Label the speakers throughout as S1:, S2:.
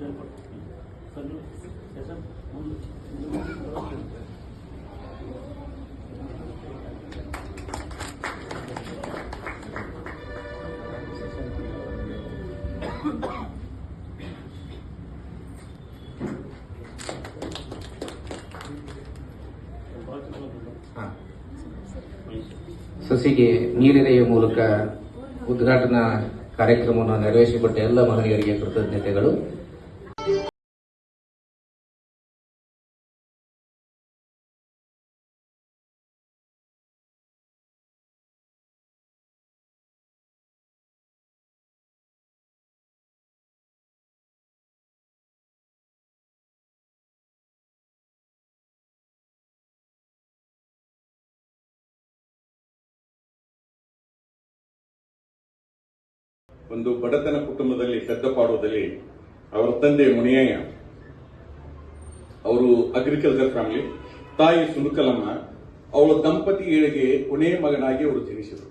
S1: ಸಸಿಗೆ ನೀರೆರೆಯುವ ಮೂಲಕ ಉದ್ಘಾಟನಾ ಕಾರ್ಯಕ್ರಮವನ್ನು ನೆರವೇರಿಸಿಕೊಟ್ಟ ಎಲ್ಲ ಮಹನೀಯರಿಗೆ ಕೃತಜ್ಞತೆಗಳು.
S2: ಒಂದು ಬಡತನ ಕುಟುಂಬದಲ್ಲಿ ಪೆದ್ದಪಾಡುವುದಲ್ಲಿ ಅವರ ತಂದೆ ಮುನಿಯಯ್ಯ, ಅವರು ಅಗ್ರಿಕಲ್ಚರ್ ಫ್ಯಾಮಿಲಿ, ತಾಯಿ ಸುನುಕಲಮ್ಮ, ಅವಳ ದಂಪತಿಗಳಿಗೆ ಕೊನೆಯ ಮಗನಾಗಿ ಅವರು ಜನಿಸಿದರು.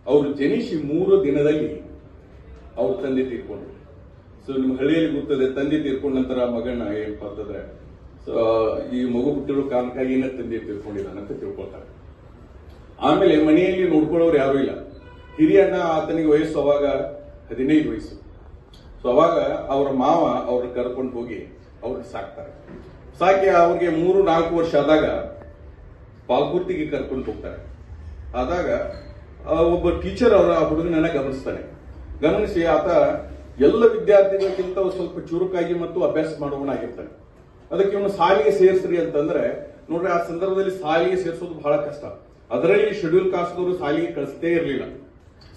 S2: ಅವರು ಜನಿಸಿ 3 ದಿನದಲ್ಲಿ ಅವ್ರ ತಂದೆ ತೀರ್ಕೊಂಡ್ರು. ಸೊ ನಿಮ್ಮ ಹಳ್ಳಿಯಲ್ಲಿ ಗೊತ್ತದೆ, ತಂದೆ ತೀರ್ಕೊಂಡ ನಂತರ ಮಗನ ಏನಪ್ಪಾ ಅಂತಂದ್ರೆ ಈ ಮಗು ಹುಟ್ಟಿರೋ ಕಾರಣಕ್ಕಾಗಿ ತಂದೆ ತೀರ್ಕೊಂಡಿದ್ದಾನಂತ ತಿಳ್ಕೊಳ್ತಾರೆ. ಆಮೇಲೆ ಮನೆಯಲ್ಲಿ ನೋಡ್ಕೊಳ್ಳೋರು ಯಾರು ಇಲ್ಲ. ಹಿರಿಯಣ್ಣ, ಆತನಿಗೆ ವಯಸ್ಸು ಅವಾಗ 15 ವಯಸ್ಸು. ಸೊ ಅವಾಗ ಅವರ ಮಾವ ಅವ್ರನ್ನ ಕರ್ಕೊಂಡು ಹೋಗಿ ಅವ್ರಿಗೆ ಸಾಕ್ತಾರೆ. ಸಾಕಿ ಅವ್ರಿಗೆ 3-4 ವರ್ಷ ಆದಾಗ ಪಾಲ್ಪೂರ್ತಿಗೆ ಕರ್ಕೊಂಡು ಹೋಗ್ತಾರೆ. ಆದಾಗ ಒಬ್ಬ ಟೀಚರ್ ಅವರ ಹುಡುಗನನ್ನ ಗಮನಿಸಿ ಆತ ಎಲ್ಲ ವಿದ್ಯಾರ್ಥಿಗಳಿಗಿಂತ ಸ್ವಲ್ಪ ಚುರುಕಾಗಿ ಮತ್ತು ಅಭ್ಯಾಸ ಮಾಡುವವನಾಗಿರ್ತಾನೆ. ಅದಕ್ಕೆ ಇವನು ಶಾಲೆಗೆ ಸೇರಿಸ್ರಿ ಅಂತಂದ್ರೆ ನೋಡ್ರಿ, ಆ ಸಂದರ್ಭದಲ್ಲಿ ಶಾಲೆಗೆ ಸೇರಿಸೋದು ಬಹಳ ಕಷ್ಟ. ಅದರಲ್ಲಿ ಶೆಡ್ಯೂಲ್ ಕಾಸ್ಟ್ದವರು ಶಾಲೆಗೆ ಕಳಿಸ್ತೇ ಇರಲಿಲ್ಲ.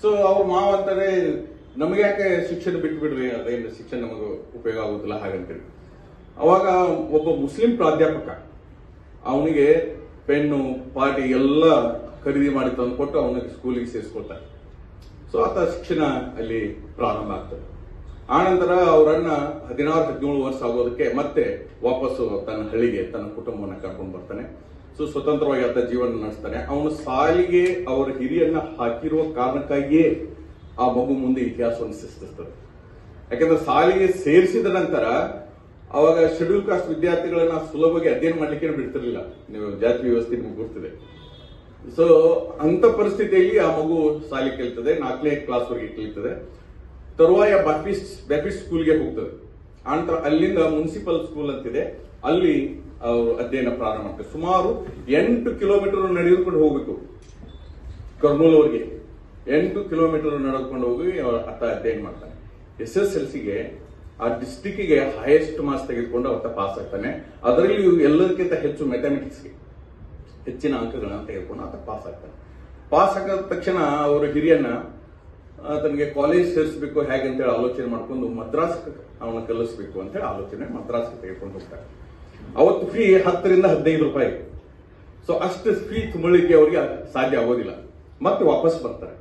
S2: ಸೊ ಅವ್ರ ಮಾವ ಅಂತಾರೆ, ನಮಗೆ ಯಾಕೆ ಶಿಕ್ಷಣ ಬಿಟ್ಟು ಬಿಡ್ರಿ, ಅದೇನು ಶಿಕ್ಷಣ ನಮಗೆ ಉಪಯೋಗ ಆಗುದಿಲ್ಲ ಹಾಗಂತೇಳಿ. ಅವಾಗ ಒಬ್ಬ ಮುಸ್ಲಿಂ ಪ್ರಾಧ್ಯಾಪಕ ಅವನಿಗೆ ಪೆನ್ನು ಪಾಟಿ ಎಲ್ಲ ಖರೀದಿ ಮಾಡಿ ತಂದು ಕೊಟ್ಟು ಅವನಿಗೆ ಸ್ಕೂಲಿಗೆ ಸೇರಿಸ್ಕೊಳ್ತಾರೆ. ಸೊ ಆತ ಶಿಕ್ಷಣ ಅಲ್ಲಿ ಪ್ರಾರಂಭ ಆಗ್ತದೆ. ಆನಂತರ ಅವರನ್ನ 16-17 ವರ್ಷ ಆಗೋದಕ್ಕೆ ಮತ್ತೆ ವಾಪಸ್ಸು ತನ್ನ ಹಳ್ಳಿಗೆ ತನ್ನ ಕುಟುಂಬವನ್ನ ಕರ್ಕೊಂಡು ಬರ್ತಾನೆ. ಸೊ ಸ್ವತಂತ್ರವಾಗಿ ಆತ ಜೀವನ ನಡೆಸ್ತಾನೆ. ಅವನು ಸಾಲಿಗೆ ಅವರ ಹಿರಿಯನ್ನ ಹಾಕಿರುವ ಕಾರಣಕ್ಕಾಗಿಯೇ ಆ ಮಗು ಮುಂದೆ ಇತಿಹಾಸವನ್ನು ಸೃಷ್ಟಿಸ್ತದೆ. ಯಾಕಂದ್ರೆ ಸಾಲಿಗೆ ಸೇರಿಸಿದ ನಂತರ ಅವಾಗ ಶೆಡ್ಯೂಲ್ ಕಾಸ್ಟ್ ವಿದ್ಯಾರ್ಥಿಗಳನ್ನ ಸುಲಭವಾಗಿ ಅಧ್ಯಯನ ಮಾಡ್ಲಿಕ್ಕೆ ಬಿಡ್ತಿರ್ಲಿಲ್ಲ. ನೀವು ಜಾತಿ ವ್ಯವಸ್ಥೆ ನಿಮ್ಗೆ ಗೊತ್ತಿದೆ. ಸೊ ಅಂತ ಪರಿಸ್ಥಿತಿಯಲ್ಲಿ ಆ ಮಗು ಶಾಲೆ ಕಲಿತದೆ, 4ನೇ ಕ್ಲಾಸ್ ವರೆಗೆ ಕಲಿತದೆ. ತರುವಾಯ ಬ್ಯಾಪ್ಟಿಸ್ಟ್ ಸ್ಕೂಲ್ಗೆ ಹೋಗ್ತದೆ. ಆನಂತರ ಅಲ್ಲಿಂದ ಮುನ್ಸಿಪಲ್ ಸ್ಕೂಲ್ ಅಂತಿದೆ, ಅಲ್ಲಿ ಅವರು ಅಧ್ಯಯನ ಪ್ರಾರಂಭ ಮಾಡ್ತಾರೆ. ಸುಮಾರು 8 ಕಿಲೋಮೀಟರ್ ನಡೆದುಕೊಂಡು ಹೋಗ್ಬೇಕು. ಕರ್ನೂಲ್ 8 ಕಿಲೋಮೀಟರ್ ನಡೆದುಕೊಂಡು ಹೋಗಿ ಆತ ಅಧ್ಯಯನ ಮಾಡ್ತಾನೆ. SSLCಗೆ ಆ ಡಿಸ್ಟಿಕ್ಗೆ ಹೈಯೆಸ್ಟ್ ಮಾರ್ಕ್ಸ್ ತೆಗೆದುಕೊಂಡು ಆತ ಪಾಸ್ ಆಗ್ತಾನೆ. ಅದರಲ್ಲಿ ಎಲ್ಲದಕ್ಕಿಂತ ಹೆಚ್ಚು ಮ್ಯಾಥಮೆಟಿಕ್ಸ್ಗೆ ಹೆಚ್ಚಿನ ಅಂಕಗಳನ್ನ ತೆಗೆದುಕೊಂಡು ಆತ ಪಾಸ್ ಆಗ್ತಾನೆ. ಪಾಸ್ ಆದ ತಕ್ಷಣ ಅವರು ಹಿರಿಯನ್ನ ತನಗೆ ಕಾಲೇಜ್ ಸೇರಿಸಬೇಕು ಹೇಗೆ ಅಂತೇಳಿ ಆಲೋಚನೆ ಮಾಡ್ಕೊಂಡು ಮದ್ರಾಸ್ಗೆ ಅವನ್ನ ಕಲಿಸಬೇಕು ಅಂತ ಹೇಳಿ ಆಲೋಚನೆ ಮದ್ರಾಸ್ಗೆ ತೆಗೆದುಕೊಂಡು ಹೋಗ್ತಾರೆ. ಅವತ್ತು ಫೀ 10ರಿಂದ 15 ರೂಪಾಯಿ. ಸೊ ಅಷ್ಟು ಫೀ ತುಂಬಲಿಕ್ಕೆ ಅವರಿಗೆ ಸಾಧ್ಯ ಆಗೋದಿಲ್ಲ. ಮತ್ತೆ ವಾಪಸ್ ಬರ್ತಾರೆ.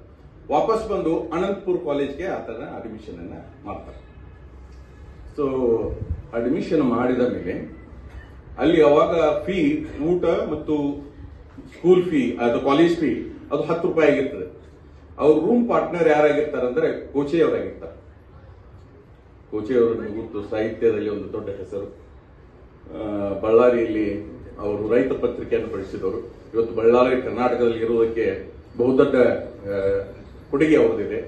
S2: ವಾಪಸ್ ಬಂದು ಅನಂತಪುರ್ ಕಾಲೇಜ್ಗೆ ಆತನ ಅಡ್ಮಿಷನ್ ಅನ್ನ ಮಾಡ್ತಾರೆ. ಸೊ ಅಡ್ಮಿಷನ್ ಮಾಡಿದ ಮೇಲೆ ಅಲ್ಲಿ ಅವಾಗ ಫೀ, ಊಟ ಮತ್ತು ಸ್ಕೂಲ್ ಫೀ, ಅದು ಕಾಲೇಜ್ ಫೀ ಅದು 10 ರೂಪಾಯಿ ಆಗಿರ್ತದೆ. ಅವ್ರ ರೂಮ್ ಪಾರ್ಟ್ನರ್ ಯಾರಾಗಿರ್ತಾರೆ ಅಂದ್ರೆ ಕೋಚೆಯವರಾಗಿರ್ತಾರೆ. ಕೋಚೆಯವರು ಗೊತ್ತು, ಸಾಹಿತ್ಯದಲ್ಲಿ ಒಂದು ದೊಡ್ಡ ಹೆಸರು. ಬಳ್ಳಾರಿಯಲ್ಲಿ ಅವರು ರೈತ ಪತ್ರಿಕೆಯನ್ನು ಬಳಸಿದವರು. ಇವತ್ತು ಬಳ್ಳಾರಿ ಕರ್ನಾಟಕದಲ್ಲಿ ಇರುವುದಕ್ಕೆ ಬಹುದೊಡ್ಡ ಕೊಡುಗೆ ಅವ್ರದ್ದಿದೆ.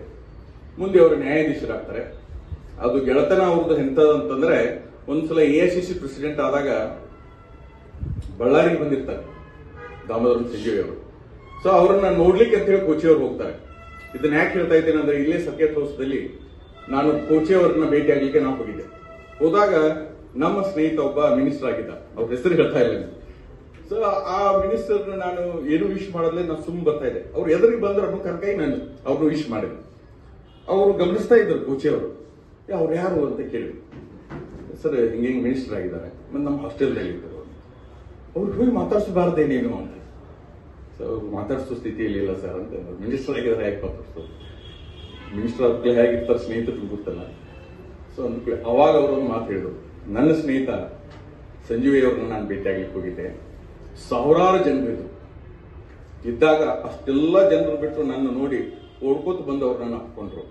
S2: ಮುಂದೆ ಅವರು ನ್ಯಾಯಾಧೀಶರಾಗ್ತಾರೆ. ಅದು ಗೆಳತನ ಅವ್ರದ್ದು ಎಂತಂತಂದ್ರೆ, ಒಂದ್ಸಲ AICC ಪ್ರೆಸಿಡೆಂಟ್ ಆದಾಗ ಬಳ್ಳಾರಿಗೆ ಬಂದಿರ್ತಾರೆ ದಾಮೋದರನ್ ಸಂಜೀವಿ ಅವರು. ಸೊ ಅವರನ್ನ ನೋಡ್ಲಿಕ್ಕೆ ಅಂತ ಹೇಳಿ ಕೋಚಿಯವರು ಹೋಗ್ತಾರೆ. ಇದನ್ನ ಯಾಕೆ ಹೇಳ್ತಾ ಇದ್ದೇನೆ ಅಂದ್ರೆ, ಇಲ್ಲೇ ಸರ್ಕೇಟ್ ಹೌಸ್ದಲ್ಲಿ ನಾನು ಕೋಚಿಯವರನ್ನ ಭೇಟಿ ಆಗ್ಲಿಕ್ಕೆ ನಾವು ಹೋಗಿದ್ದೆ. ಹೋದಾಗ ನಮ್ಮ ಸ್ನೇಹಿತ ಒಬ್ಬ ಮಿನಿಸ್ಟರ್ ಆಗಿದ್ದ, ಅವ್ರ ಹೆಸರು ಹೇಳ್ತಾ ಇಲ್ಲ. ಸೊ ಆ ಮಿನಿಸ್ಟರ್ನ ನಾನು ಏನು ವಿಶ್ ಮಾಡಲೇ ನಾನು ಸುಮ್ಮನೆ ಬರ್ತಾ ಇದ್ದೆ. ಅವ್ರು ಎದುರಿಗೆ ಬಂದ್ರು ಅನ್ನೋ ಕರ್ಕಾಗಿ ನಾನು ಅವ್ರನ್ನ ವಿಶ್ ಮಾಡಿದೆ. ಅವರು ಗಮನಿಸ್ತಾ ಇದ್ರು ಕೋಚಿಯವರು. ಅವ್ರು ಯಾರು ಅಂತ ಕೇಳಿದ್ರು. ಸರ್ ಹಿಂಗೆ ಮಿನಿಸ್ಟರ್ ಆಗಿದ್ದಾರೆ, ಮತ್ತೆ ನಮ್ಮ ಹಾಸ್ಟೆಲ್ನಲ್ಲಿ ಇದ್ದರು. ಅವ್ರು ಹೋಗಿ ಮಾತಾಡ್ಸಬಾರ್ದೇನೇನು ಅಂತ. ಸೊ ಅವ್ರು ಮಾತಾಡಿಸೋ ಸ್ಥಿತಿಯಲ್ಲಿ ಇಲ್ಲ ಸರ್ ಅಂತ. ಮಿನಿಸ್ಟರ್ ಆಗಿದ್ದಾರೆ, ಹೇಗೆ ಮಾತಾಡ್ಸೋದು? ಮಿನಿಸ್ಟರ್ ಅದಕ್ಕೆ ಹೇಗಿರ್ತಾರೆ ಸ್ನೇಹಿತರು ಗೊತ್ತಲ್ಲ. ಸೊ ಅಂದ್ಕೊಳ್ಳಿ ಅವಾಗ ಅವರೊಂದು ಮಾತು ಹೇಳಿದ್ರು. ನನ್ನ ಸ್ನೇಹಿತ ಸಂಜೀವಿ ಅವ್ರನ್ನ ನಾನು ಭೇಟಿಯಾಗ್ಲಿಕ್ಕೆ ಹೋಗಿದ್ದೆ. 1000 ಜನರು ಇದ್ದಾಗ ಅಷ್ಟೆಲ್ಲ ಜನರು ಬಿಟ್ಟು ನನ್ನ ನೋಡಿ ಓಡ್ಕೋತ ಬಂದು ಅವ್ರನ್ನ ಅಪ್ಕೊಂಡ್ರು.